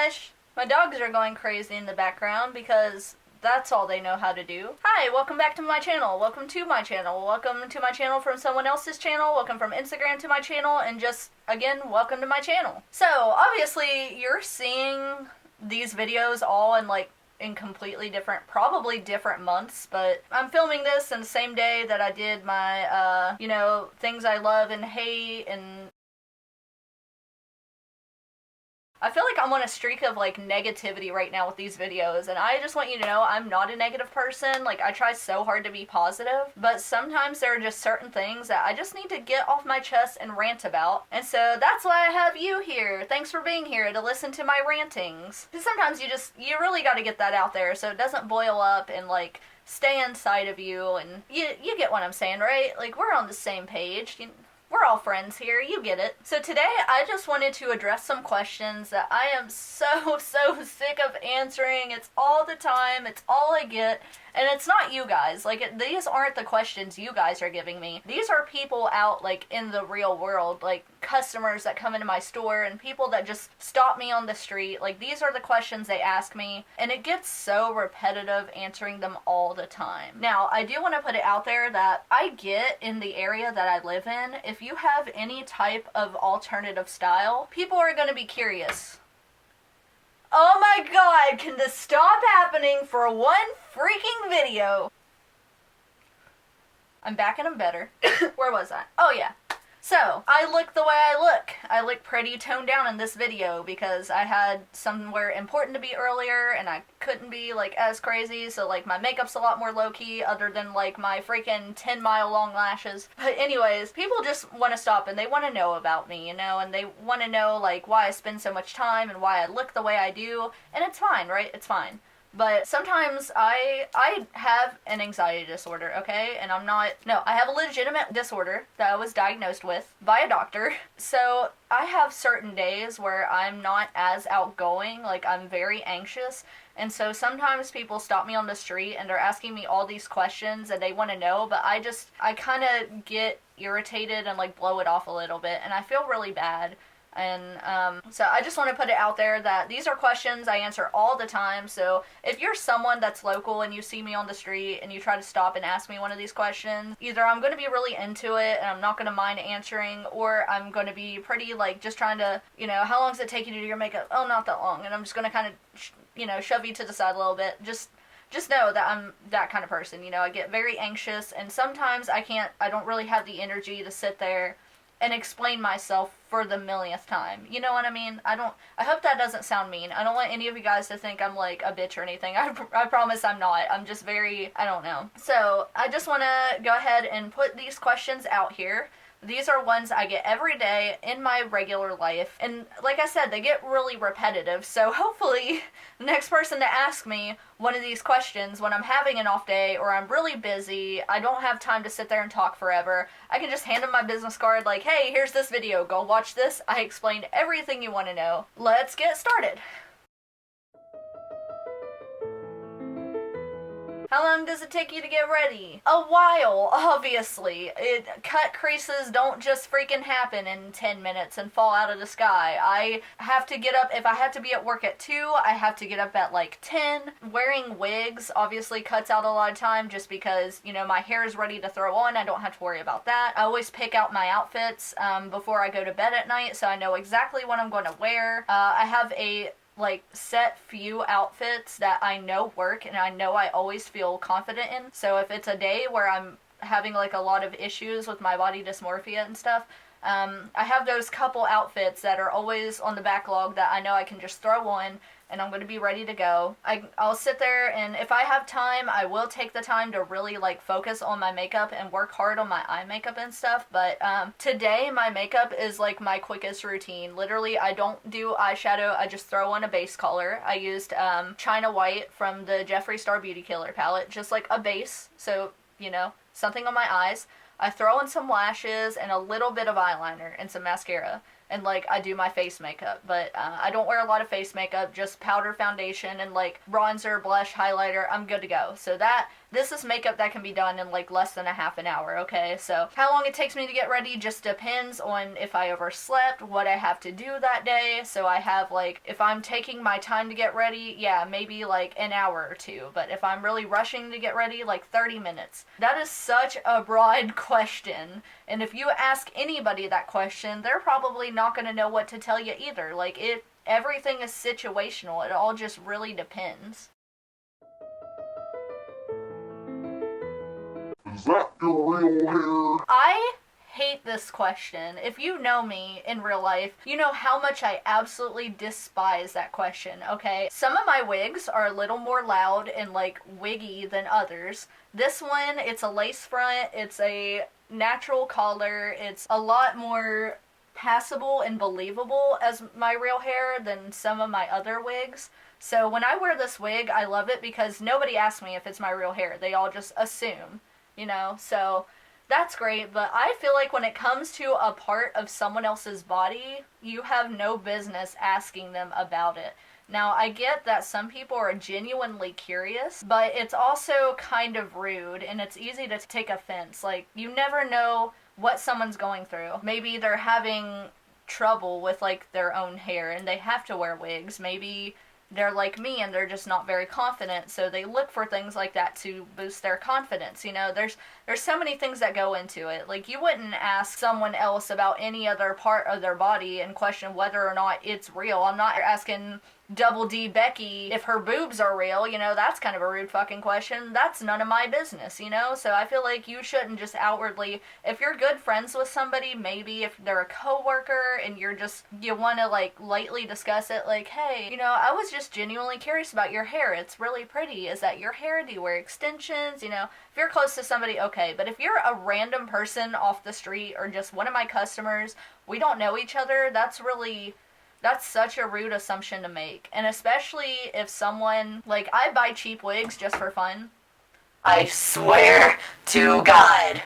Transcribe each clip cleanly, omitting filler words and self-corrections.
gosh! My dogs are going crazy in the background because that's all they know how to do. Hi, welcome back to my channel. Welcome to my channel. Welcome to my channel from someone else's channel. Welcome from Instagram to my channel. And just, again, welcome to my channel. So, obviously, you're seeing these videos all in completely different, probably different months, but I'm filming this in the same day that I did my, things I love and hate, and I feel like I'm on a streak of, negativity right now with these videos, and I just want you to know I'm not a negative person. I try so hard to be positive, but sometimes there are just certain things that I just need to get off my chest and rant about, and so that's why I have you here. Thanks for being here to listen to my rantings. Because sometimes you really gotta get that out there so it doesn't boil up and, stay inside of you, and you get what I'm saying, right? We're on the same page. We're all friends here, you get it. So today, I just wanted to address some questions that I am so sick of answering. It's all the time, it's all I get, and it's not you guys. These aren't the questions you guys are giving me. These are people out, in the real world, customers that come into my store and people that just stop me on the street. These are the questions they ask me, and it gets so repetitive answering them all the time. Now, I do want to put it out there that I get in the area that I live in, if you have any type of alternative style, people are going to be curious. Oh my god, can this stop happening for one freaking video? I'm back and I'm better. Where was I? Oh yeah. So, I look the way I look. I look pretty toned down in this video because I had somewhere important to be earlier and I couldn't be, as crazy, so, my makeup's a lot more low-key other than, my freaking 10-mile-long lashes. But anyways, people just want to stop and they want to know about me, and they want to know, why I spend so much time and why I look the way I do, and it's fine, right? It's fine. But sometimes I have an anxiety disorder, okay? And I have a legitimate disorder that I was diagnosed with by a doctor. So I have certain days where I'm not as outgoing, I'm very anxious. And so sometimes people stop me on the street and they're asking me all these questions and they want to know, but I kind of get irritated and blow it off a little bit, and I feel really bad. And so I just want to put it out there that these are questions I answer all the time. So if you're someone that's local and you see me on the street and you try to stop and ask me one of these questions, either I'm going to be really into it and I'm not going to mind answering, or I'm going to be pretty just trying to, how long does it take you to do your makeup? Oh, not that long. And I'm just going to kind of shove you to the side a little bit. Just know that I'm that kind of person. I get very anxious, and sometimes I don't really have the energy to sit there and explain myself for the millionth time. You know what I mean? I hope that doesn't sound mean. I don't want any of you guys to think I'm a bitch or anything. I promise I'm not. I'm just very, I don't know. So, I just want to go ahead and put these questions out here. These are ones I get every day in my regular life. And like I said, they get really repetitive. So hopefully the next person to ask me one of these questions when I'm having an off day or I'm really busy, I don't have time to sit there and talk forever, I can just hand them my business card hey, here's this video, go watch this. I explained everything you want to know. Let's get started. How long does it take you to get ready? A while, obviously. Cut creases don't just freaking happen in 10 minutes and fall out of the sky. I have to get up, if I have to be at work at 2, I have to get up at 10. Wearing wigs obviously cuts out a lot of time just because, my hair is ready to throw on. I don't have to worry about that. I always pick out my outfits before I go to bed at night, so I know exactly what I'm going to wear. I have a set few outfits that I know work and I know I always feel confident in. So if it's a day where I'm having a lot of issues with my body dysmorphia and stuff, I have those couple outfits that are always on the backlog that I know I can just throw on and I'm going to be ready to go. I'll sit there, and if I have time, I will take the time to really focus on my makeup and work hard on my eye makeup and stuff. But today my makeup is my quickest routine. Literally, I don't do eyeshadow. I just throw on a base color. I used China White from the Jeffree Star Beauty Killer palette, just a base. So, something on my eyes. I throw in some lashes and a little bit of eyeliner and some mascara. And, I do my face makeup. But I don't wear a lot of face makeup, just powder, foundation, and, bronzer, blush, highlighter. I'm good to go. So that This is makeup that can be done in like less than a half an hour, okay? So how long it takes me to get ready just depends on if I overslept, what I have to do that day. So I have like, if I'm taking my time to get ready, yeah, maybe like an hour or two. But if I'm really rushing to get ready, like 30 minutes. That is such a broad question. And if you ask anybody that question, they're probably not going to know what to tell you either. Like, everything is situational. It all just really depends. Is that your real hair? I hate this question. If you know me in real life, you know how much I absolutely despise that question, okay? Some of my wigs are a little more loud and like wiggy than others. This one, it's a lace front, it's a natural color, it's a lot more passable and believable as my real hair than some of my other wigs. So when I wear this wig, I love it because nobody asks me if it's my real hair. They all just assume, you know? So that's great, but I feel like when it comes to a part of someone else's body, you have no business asking them about it. Now, I get that some people are genuinely curious, but it's also kind of rude, and it's easy to take offense. Like, you never know what someone's going through. Maybe they're having trouble with, like, their own hair, and they have to wear wigs. Maybe they're like me and they're just not very confident, so they look for things like that to boost their confidence. You know, there's so many things that go into it. Like, you wouldn't ask someone else about any other part of their body and question whether or not it's real. I'm not asking Double D Becky if her boobs are real, you know, that's kind of a rude fucking question. That's none of my business, you know? So I feel like you shouldn't just outwardly, if you're good friends with somebody, maybe if they're a coworker and you want to like lightly discuss it, like, hey, you know, I was just genuinely curious about your hair. It's really pretty. Is that your hair? Do you wear extensions? You know, if you're close to somebody, okay. But if you're a random person off the street or just one of my customers, we don't know each other, that's such a rude assumption to make. And especially if someone, like, I buy cheap wigs just for fun. I swear to God.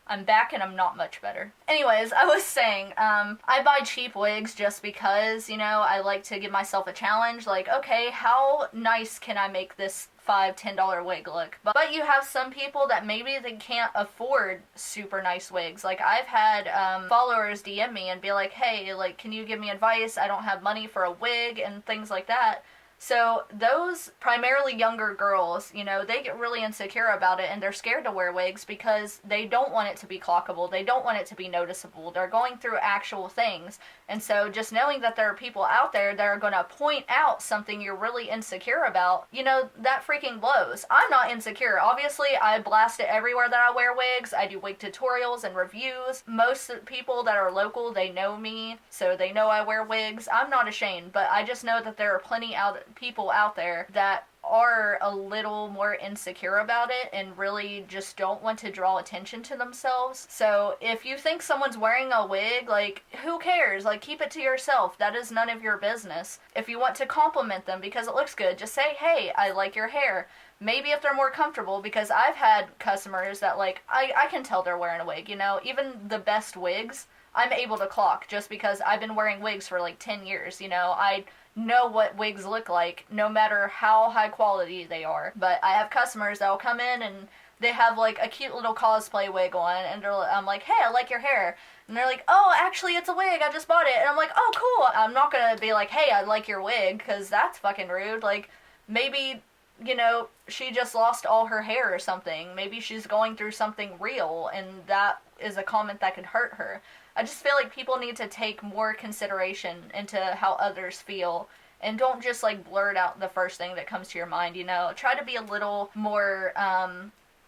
I'm back and I'm not much better. Anyways, I was saying, I buy cheap wigs just because, you know, I like to give myself a challenge. Like, okay, how nice can I make this $5-10 wig look? But you have some people that maybe they can't afford super nice wigs. Like, I've had followers DM me and be like, hey, like, can you give me advice? I don't have money for a wig and things like that. So those primarily younger girls, you know, they get really insecure about it and they're scared to wear wigs because they don't want it to be clockable. They don't want it to be noticeable. They're going through actual things. And so just knowing that there are people out there that are going to point out something you're really insecure about, you know, that freaking blows. I'm not insecure. Obviously, I blast it everywhere that I wear wigs. I do wig tutorials and reviews. Most people that are local, they know me, so they know I wear wigs. I'm not ashamed, but I just know that there are plenty people out there that are a little more insecure about it and really just don't want to draw attention to themselves. So if you think someone's wearing a wig, like, who cares? Like, keep it to yourself. That is none of your business. If you want to compliment them because it looks good, just say, hey, I like your hair. Maybe if they're more comfortable, because I've had customers that, like, I can tell they're wearing a wig, you know? Even the best wigs, I'm able to clock just because I've been wearing wigs for like 10 years, you know? I know what wigs look like, no matter how high quality they are. But I have customers that will come in and they have like a cute little cosplay wig on, and I'm like, hey, I like your hair. And they're like, oh, actually, it's a wig, I just bought it. And I'm like, oh, cool. I'm not gonna be like, hey, I like your wig, because that's fucking rude. Like, maybe, you know, she just lost all her hair or something. Maybe she's going through something real, and that is a comment that could hurt her. I just feel like people need to take more consideration into how others feel and don't just like blurt out the first thing that comes to your mind, you know? Try to be a little more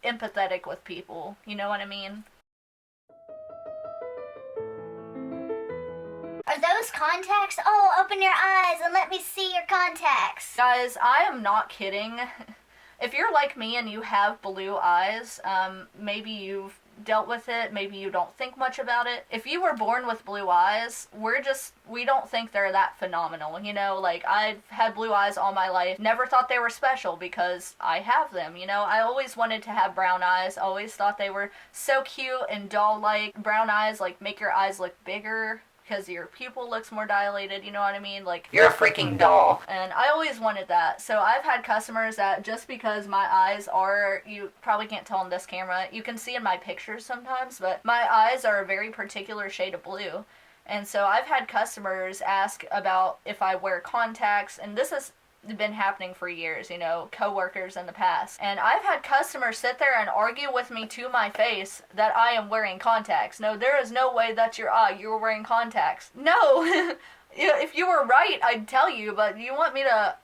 empathetic with people, you know what I mean? Are those contacts? Oh, open your eyes and let me see your contacts. Guys, I am not kidding. If you're like me and you have blue eyes, maybe you've dealt with it, maybe you don't think much about it. If you were born with blue eyes, we don't think they're that phenomenal, you know? Like, I've had blue eyes all my life, never thought they were special because I have them, you know? I always wanted to have brown eyes, always thought they were so cute and doll-like. Brown eyes, like, make your eyes look bigger, because your pupil looks more dilated, you know what I mean? Like, you're a freaking doll. And I always wanted that. So I've had customers that just because my eyes are, you probably can't tell on this camera, you can see in my pictures sometimes, but my eyes are a very particular shade of blue. And so I've had customers ask about if I wear contacts, and this has been happening for years, you know, coworkers in the past. And I've had customers sit there and argue with me to my face that I am wearing contacts. No, there is no way that's your eye. You were wearing contacts. No. If you were right, I'd tell you, but you want me to...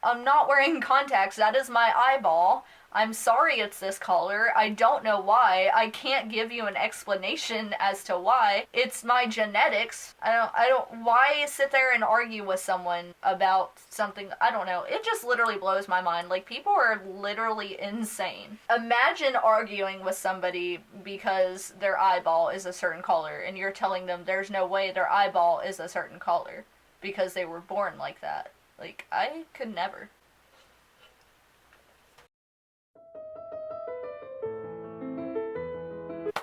I'm not wearing contacts. That is my eyeball. I'm sorry it's this color. I don't know why. I can't give you an explanation as to why. It's my genetics. Why sit there and argue with someone about something? I don't know. It just literally blows my mind. Like, people are literally insane. Imagine arguing with somebody because their eyeball is a certain color and you're telling them there's no way their eyeball is a certain color because they were born like that. Like, I could never.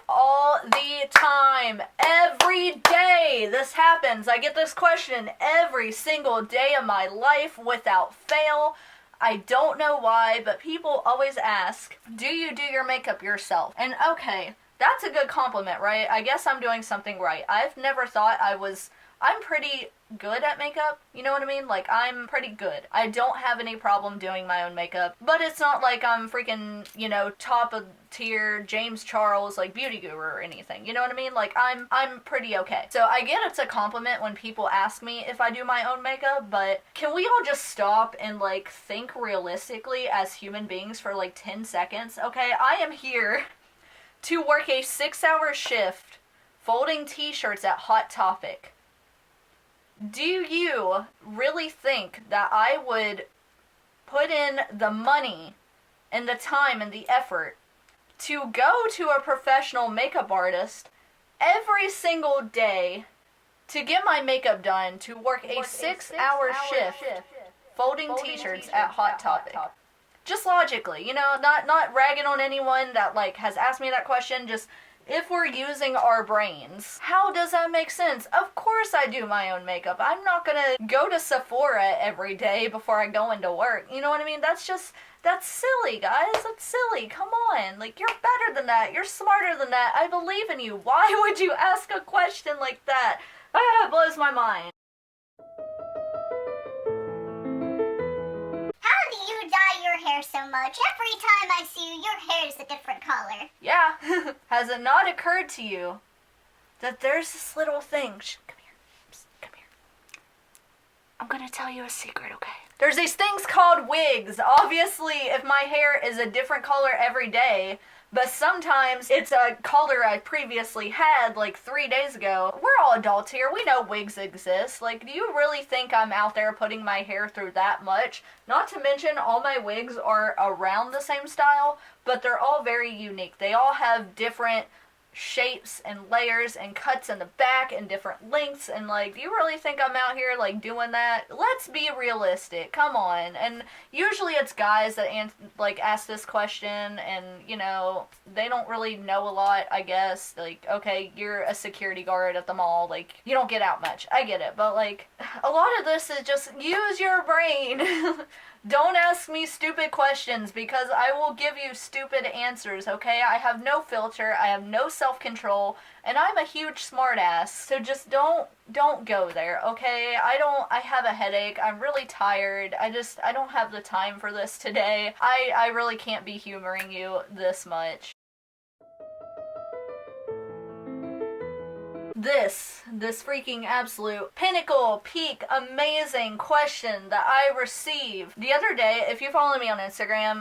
All the time, every day this happens. I get this question every single day of my life without fail. I don't know why, but people always ask, do you do your makeup yourself? And okay, that's a good compliment, right? I guess I'm doing something right. I've never thought I'm pretty good at makeup, you know what I mean? Like, I'm pretty good. I don't have any problem doing my own makeup, but it's not like I'm freaking, you know, top of tier James Charles, like, beauty guru or anything, you know what I mean? Like, I'm pretty okay. So I get it's a compliment when people ask me if I do my own makeup, but can we all just stop and, like, think realistically as human beings for, like, 10 seconds? Okay, I am here to work a 6-hour shift folding t-shirts at Hot Topic. Do you really think that I would put in the money and the time and the effort to go to a professional makeup artist every single day to get my makeup done, to work a 6-hour shift folding t-shirts at Hot Topic? Just logically, you know, not ragging on anyone that, like, has asked me that question, just... if we're using our brains, how does that make sense? Of course I do my own makeup. I'm not gonna go to Sephora every day before I go into work. You know what I mean? That's silly, guys. That's silly. Come on. Like, you're better than that. You're smarter than that. I believe in you. Why would you ask a question like that? Ah, it blows my mind. How do you dye your hair so much? Every time I see you, your hair is a different color. Yeah. Has it not occurred to you that there's this little thing? Shh, come here. Psst, come here. I'm gonna tell you a secret, okay? There's these things called wigs. Obviously, if my hair is a different color every day, but sometimes it's a color I previously had, like, 3 days ago. We're all adults here. We know wigs exist. Like, do you really think I'm out there putting my hair through that much? Not to mention, all my wigs are around the same style, but they're all very unique. They all have different shapes and layers and cuts in the back and different lengths, and, like, do you really think I'm out here, like, doing that? Let's be realistic. Come on. And usually it's guys that ask this question, and, you know, they don't really know a lot, I guess. Like, okay, you're a security guard at the mall, like, you don't get out much. I get it, but, like, a lot of this is just use your brain. Don't ask me stupid questions, because I will give you stupid answers, okay? I have no filter, I have no self-control, and I'm a huge smartass. So just don't go there, okay? I have a headache, I'm really tired, I don't have the time for this today. I really can't be humoring you this much. This freaking absolute pinnacle, peak, amazing question that I received the other day. If you follow me on Instagram,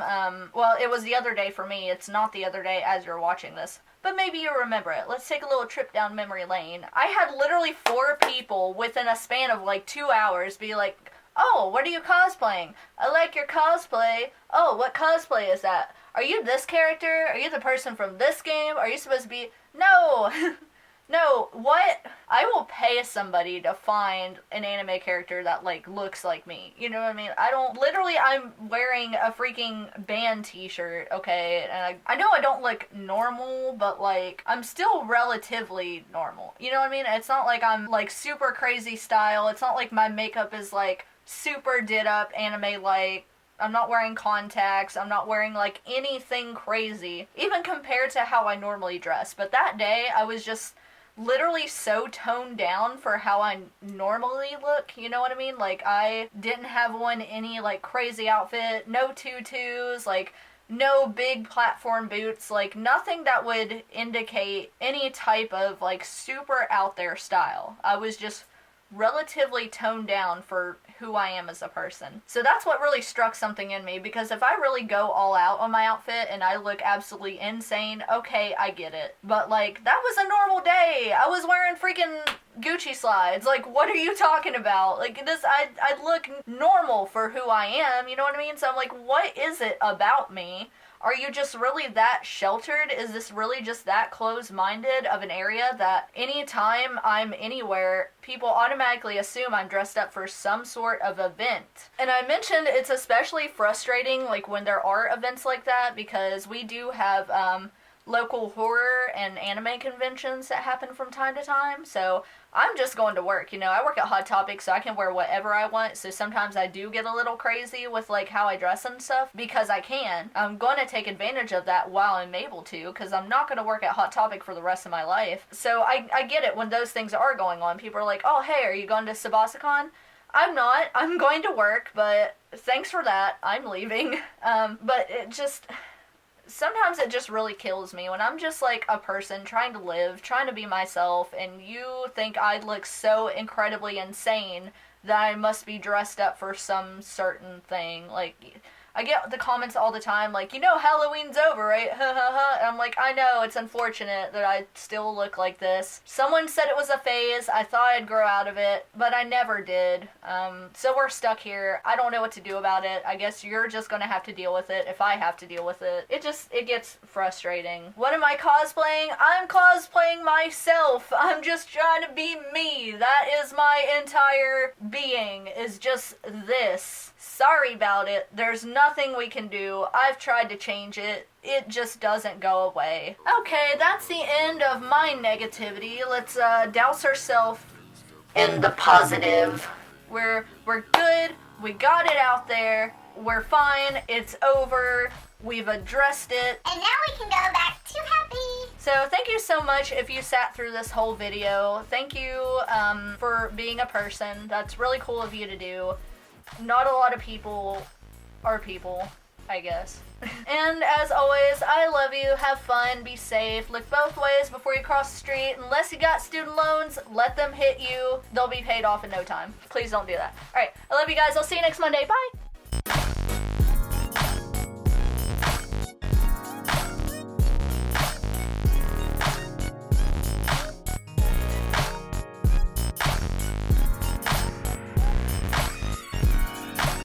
well, it was the other day for me. It's not the other day as you're watching this, but maybe you remember it. Let's take a little trip down memory lane. I had literally 4 people within a span of like 2 hours be like, oh, what are you cosplaying? I like your cosplay. Oh, what cosplay is that? Are you this character? Are you the person from this game? Are you supposed to be... No. No, what? I will pay somebody to find an anime character that, like, looks like me. You know what I mean? I'm wearing a freaking band t-shirt, okay? And I know I don't look normal, but, like, I'm still relatively normal. You know what I mean? It's not like I'm, like, super crazy style. It's not like my makeup is, like, super did up anime-like. I'm not wearing contacts. I'm not wearing, like, anything crazy, even compared to how I normally dress. But that day, I was just literally so toned down for how I normally look, you know what I mean? Like, I didn't have on any, like, crazy outfit, no tutus, like, no big platform boots, like, nothing that would indicate any type of, like, super out there style. I was just relatively toned down for who I am as a person. So that's what really struck something in me, because if I really go all out on my outfit and I look absolutely insane, okay, I get it. But, like, that was a normal day. I was wearing freaking Gucci slides. Like, what are you talking about? Like, I look normal for who I am, you know what I mean? So I'm like, what is it about me? Are you just really that sheltered? Is this really just that closed-minded of an area that anytime I'm anywhere, people automatically assume I'm dressed up for some sort of event? And I mentioned it's especially frustrating, like, when there are events like that, because we do have local horror and anime conventions that happen from time to time. So I'm just going to work, you know. I work at Hot Topic, so I can wear whatever I want. So sometimes I do get a little crazy with, like, how I dress and stuff, because I can. I'm going to take advantage of that while I'm able to, because I'm not going to work at Hot Topic for the rest of my life. So I get it when those things are going on. People are like, oh, hey, are you going to Sabasacon? I'm not. I'm going to work, but thanks for that. I'm leaving. But it just... Sometimes it just really kills me when I'm just, like, a person trying to live, trying to be myself, and you think I look so incredibly insane that I must be dressed up for some certain thing. Like, I get the comments all the time, like, you know Halloween's over, right? Ha ha ha. And I'm like, I know, it's unfortunate that I still look like this. Someone said it was a phase. I thought I'd grow out of it, but I never did. So we're stuck here. I don't know what to do about it. I guess you're just gonna have to deal with it if I have to deal with it. It gets frustrating. What am I cosplaying? I'm cosplaying myself. I'm just trying to be me. That is my entire being, is just this. Sorry about it. There's nothing we can do. I've tried to change it. It just doesn't go away. Okay, that's the end of my negativity. Let's douse ourselves in the positive. We're good. We got it out there. We're fine. It's over. We've addressed it. And now we can go back to happy. So thank you so much if you sat through this whole video. Thank you for being a person. That's really cool of you to do. Not a lot of people are people, I guess. And as always, I love you. Have fun. Be safe. Look both ways before you cross the street. Unless you got student loans, let them hit you. They'll be paid off in no time. Please don't do that. Alright, I love you guys. I'll see you next Monday. Bye!